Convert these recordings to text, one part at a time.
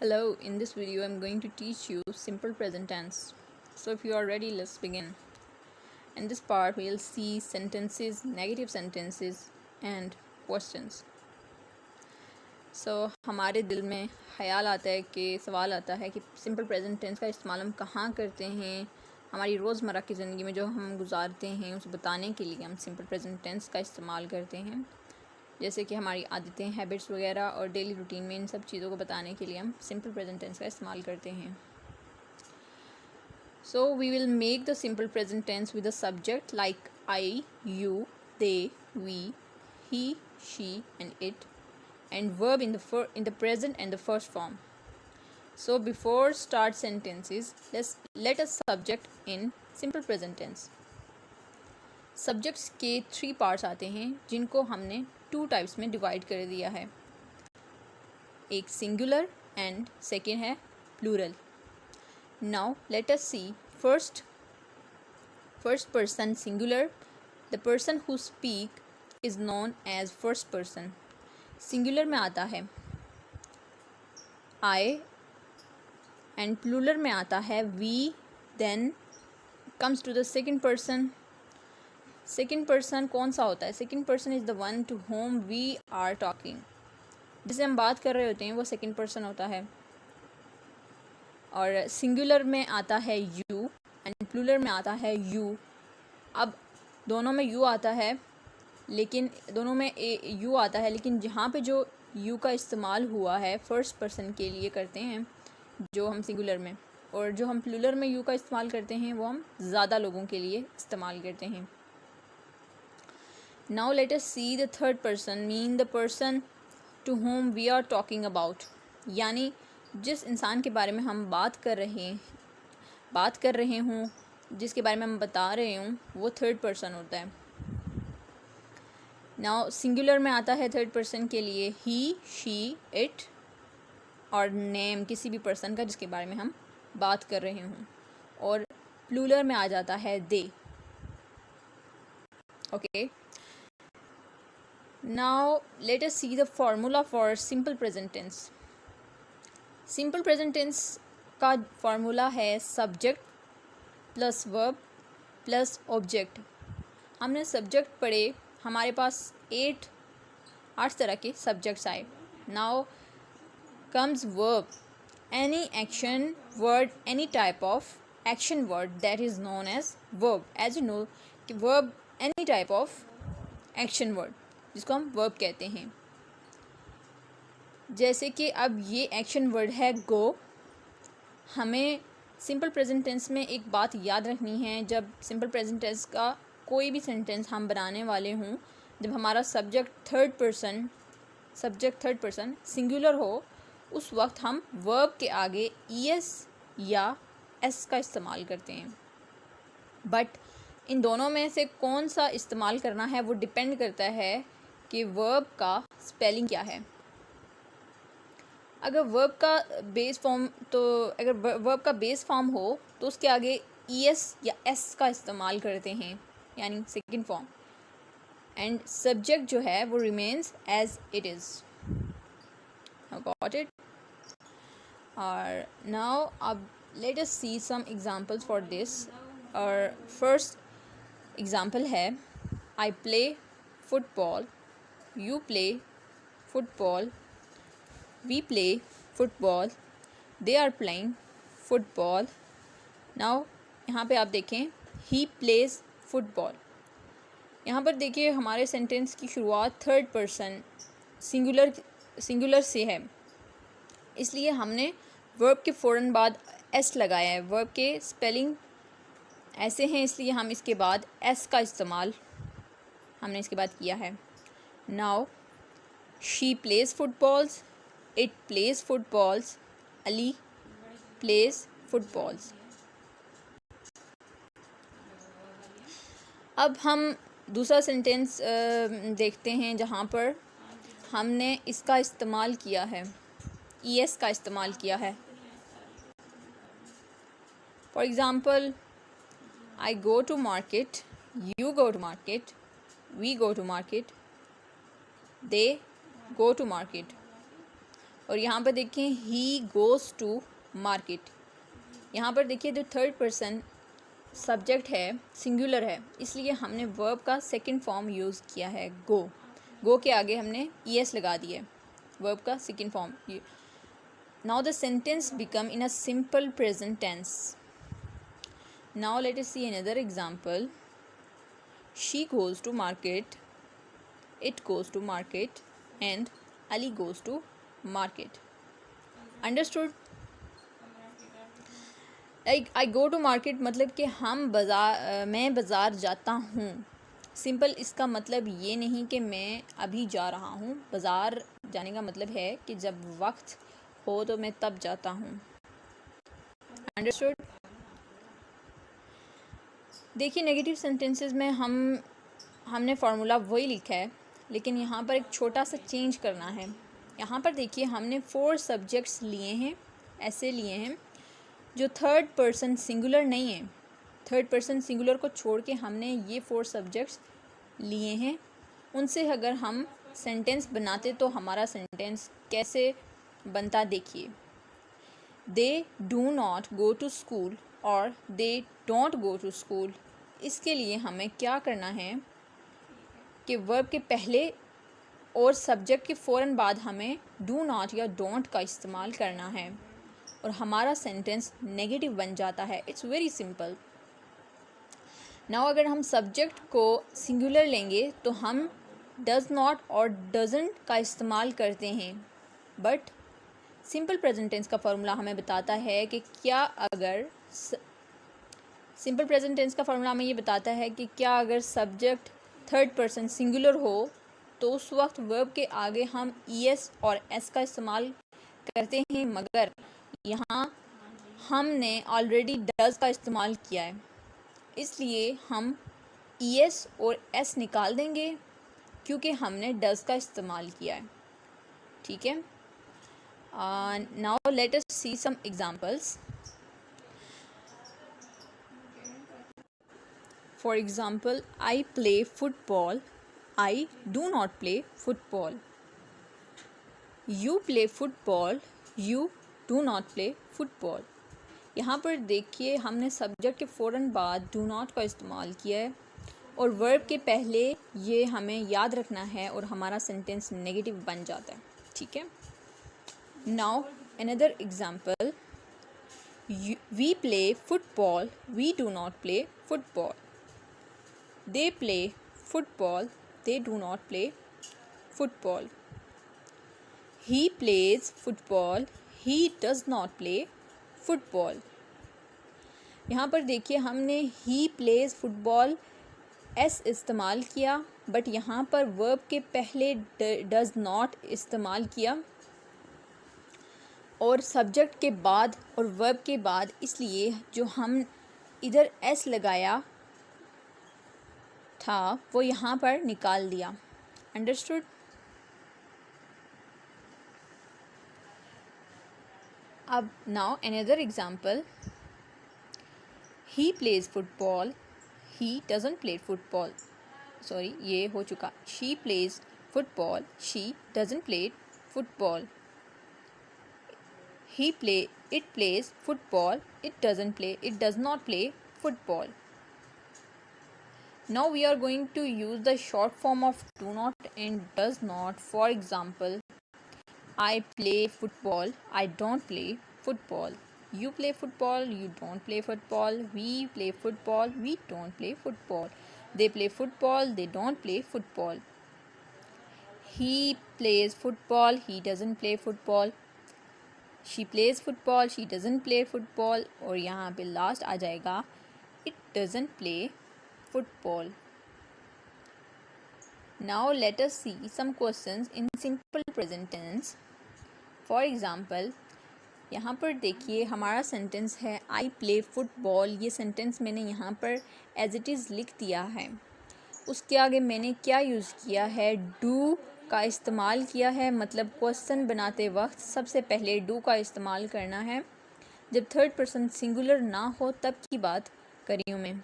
Hello, in this video I'm going to teach you simple present tense. So if you are ready, let's begin. In this part we'll see sentences, negative sentences and questions. So हमारे दिल में ख्याल आता है कि सवाल आता है कि सिंपल प्रेजेंट टेंस का इस्तेमाल हम कहाँ करते हैं, हमारी रोज़मर्रा की ज़िंदगी में जो हम गुजारते हैं उसे बताने के लिए हम सिंपल प्रेजेंट टेंस का इस्तेमाल करते हैं। जैसे कि हमारी आदतें, हैबिट्स वगैरह और डेली रूटीन में इन सब चीज़ों को बताने के लिए हम सिंपल प्रेजेंट टेंस का इस्तेमाल करते हैं। So we will make the simple present tense with the subject like I, you, they, we, he, she and it, and verb in the present and the first form. So before start sentences, let us subject in simple present tense. Subjects के 3 parts आते हैं जिनको हमने 2 types में divide कर दिया है, एक singular and second है plural. Now let us see first person singular. The person who speak is known as first person. Singular में आता है आई एंड प्लूरल में आता है we. Then comes to the second person. Second person कौन सा होता है? Second person is the one to whom we are talking. जिसे हम बात कर रहे होते हैं वो सेकंड पर्सन होता है. और सिंगुलर में आता है यू एंड प्लूरल में आता है यू. अब दोनों में यू आता है, लेकिन दोनों में यू आता है, लेकिन जहाँ पे जो यू का इस्तेमाल हुआ है फर्स्ट पर्सन के लिए करते हैं जो हम सिंगुलर में, और जो हम प्लूरल में यू का इस्तेमाल करते हैं वो हम ज़्यादा लोगों के लिए इस्तेमाल करते हैं. Now let us see the third person mean the person to whom we are talking about. यानी जिस इंसान के बारे में हम बात कर रहे हों, जिसके बारे में हम बता रहे हों, वो थर्ड पर्सन होता है. नाउ सिंगुलर में आता है थर्ड पर्सन के लिए ही, शी, इट और नेम किसी भी पर्सन का जिसके बारे में हम बात कर रहे हों. और प्लूरल में आ जाता है they. Okay, now let us see the formula for simple present tense. Simple present tense का फॉर्मूला है subject plus verb plus object. हमने सब्जेक्ट पढ़े, हमारे पास 8 तरह के सब्जेक्ट्स आए. Now comes verb, any action word, any type of action word that is known as verb. As you know कि verb any type of action word जिसको हम वर्ब कहते हैं. जैसे कि अब ये एक्शन वर्ड है गो. हमें सिंपल प्रेजेंट टेंस में एक बात याद रखनी है, जब सिंपल प्रेजेंट टेंस का कोई भी सेंटेंस हम बनाने वाले हों, जब हमारा सब्जेक्ट थर्ड पर्सन सिंगुलर हो, उस वक्त हम वर्ब के आगे ईएस या एस का इस्तेमाल करते हैं. बट इन दोनों में से कौन सा इस्तेमाल करना है वो डिपेंड करता है कि वर्ब का स्पेलिंग क्या है. अगर वर्ब का बेस फॉर्म हो तो उसके आगे ईएस या एस का इस्तेमाल करते हैं, यानी सेकंड फॉर्म. एंड सब्जेक्ट जो है वो remains as it is. Got it? और नाउ अब let us see some examples for this. और फर्स्ट एग्जांपल है I play football, you play football, we play football, they are playing football. Now यहाँ पे आप देखें ही प्लेज फुटबॉल. यहाँ पर देखिए हमारे सेंटेंस की शुरुआत थर्ड पर्सन सिंगुलर से है, इसलिए हमने वर्ब के फ़ौरन बाद एस लगाया है. वर्ब के स्पेलिंग ऐसे हैं, इसलिए हम इसके बाद एस का इस्तेमाल हमने इसके बाद किया है. Now she plays footballs, it plays footballs, Ali plays footballs. अब हम दूसरा सेंटेंस देखते हैं जहाँ पर हमने इसका इस्तेमाल किया है, ईएस का इस्तेमाल किया है. For example I go to market, you go to market, we go to market, they go to market. और यहाँ पर देखिए ही गोज़ टू मार्केट। यहाँ पर देखिए जो थर्ड पर्सन सब्जेक्ट है सिंगुलर है, इसलिए हमने वर्ब का सेकंड फॉर्म यूज़ किया है गो। गो के आगे हमने ईएस लगा दिया है, वर्ब का second form. Now the sentence become in a simple present tense. Now let us see another example. She goes to market, it goes to market, and Ali goes to market. Understood? Like I go to market मतलब कि मैं बाज़ार जाता हूँ। Simple इसका मतलब ये नहीं कि मैं अभी जा रहा हूँ। बाज़ार जाने का मतलब है कि जब वक्त हो तो मैं तब जाता हूँ। Understood? देखिए नेगेटिव सेंटेंसेस में हमने फार्मूला वही लिखा है, लेकिन यहाँ पर एक छोटा सा चेंज करना है। यहाँ पर देखिए हमने 4 सब्जेक्ट्स लिए हैं, ऐसे लिए हैं जो थर्ड पर्सन सिंगुलर नहीं है। थर्ड पर्सन सिंगुलर को छोड़ के हमने ये 4 सब्जेक्ट्स लिए हैं। उनसे अगर हम सेंटेंस बनाते तो हमारा सेंटेंस कैसे बनता देखिए। They do not go to school और they don't go to school. इसके लिए हमें क्या करना है कि वर्ब के पहले और सब्जेक्ट के फ़ौरन बाद हमें डू नॉट या डोंट का इस्तेमाल करना है और हमारा सेंटेंस नेगेटिव बन जाता है। It's very simple. नाउ अगर हम सब्जेक्ट को सिंगुलर लेंगे तो हम डज़ नॉट और डजंट का इस्तेमाल करते हैं, बट सिंपल प्रेजेंट टेंस का फॉर्मूला हमें बताता है कि क्या अगर सिंपल प्रेजेंट टेंस का फॉर्मूला हमें ये बताता है कि क्या अगर सब्जेक्ट थर्ड पर्सन सिंगुलर हो तो उस वक्त वर्ब के आगे हम ईएस और एस का इस्तेमाल करते हैं, मगर यहाँ हमने ऑलरेडी डज़ का इस्तेमाल किया है, इसलिए हम ईएस और एस निकाल देंगे क्योंकि हमने डज़ का इस्तेमाल किया है। ठीक है। Now let us see some examples. For example, I play football. I do not play football. You play football. You do not play football. यहाँ पर देखिए हमने सब्जेक्ट के फ़ौरन बाद डू नॉट का इस्तेमाल किया है और वर्ब के पहले ये हमें याद रखना है और हमारा सेंटेंस नेगेटिव बन जाता है। ठीक है। Now another example. We play football. We do not play football. They play football. They do not play football. He plays football. He does not play football. यहाँ पर देखिए हमने he plays football s इस्तेमाल किया, but यहाँ पर verb के पहले does not इस्तेमाल किया और सब्जेक्ट के बाद और verb के बाद, इसलिए जो हम इधर s लगाया था वो यहाँ पर निकाल दिया। अंडरस्टूड? अब now another example. He plays football. He doesn't play football. Sorry, ये हो चुका। She plays football. She doesn't play football. It plays football. It does not play football. Now we are going to use the short form of do not and does not. For example, I play football. I don't play football. You play football. You don't play football. We play football. We don't play football. They play football. They don't play football. He plays football. He doesn't play football. She plays football. She doesn't play football. और यहाँ पे last आ जाएगा it doesn't play football. Now let us see some questions in simple present tense. For example, यहाँ पर देखिए हमारा sentence है I play football. ये सेंटेंस मैंने यहाँ पर as it is लिख दिया है। उसके आगे मैंने क्या यूज़ किया है? do का इस्तेमाल किया है, मतलब क्वेश्चन बनाते वक्त सबसे पहले do का इस्तेमाल करना है। जब थर्ड पर्सन सिंगुलर ना हो तब की बात करी हूँ मैं,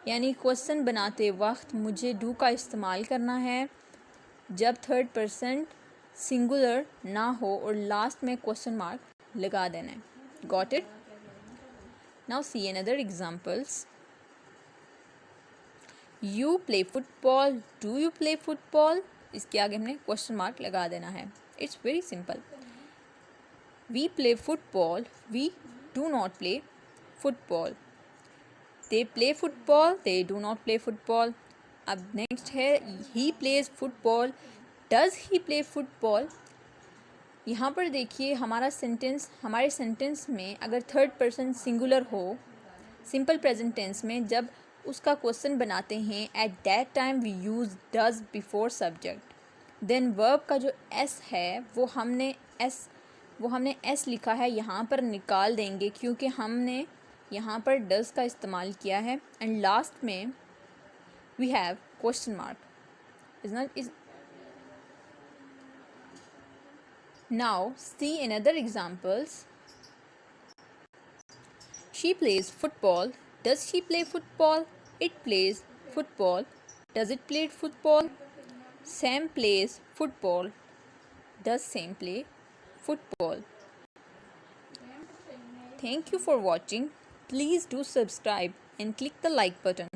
यानी क्वेश्चन बनाते वक्त मुझे डू का इस्तेमाल करना है जब थर्ड पर्सन सिंगुलर ना हो और लास्ट में क्वेश्चन मार्क लगा देना है. Got it? Now see another examples. You play football, do you play football? इसके आगे हमने क्वेश्चन मार्क लगा देना है. It's very simple. We play football, we do not play football. They play football, they do not play football. अब next है he plays football, does he play football. यहाँ पर देखिए हमारे सेंटेंस में अगर थर्ड पर्सन सिंगुलर हो, simple present tense में जब उसका क्वेश्चन बनाते हैं, at that time we use does before subject. Then verb का जो एस है वो हमने एस लिखा है, यहाँ पर निकाल देंगे क्योंकि हमने यहाँ पर डज का इस्तेमाल किया है. एंड लास्ट में we have question mark. Now see another examples. She plays football. Does she play football? It plays football. Does it play football? Sam plays football. Does Sam play football? Thank you for watching. Please do subscribe and click the like button.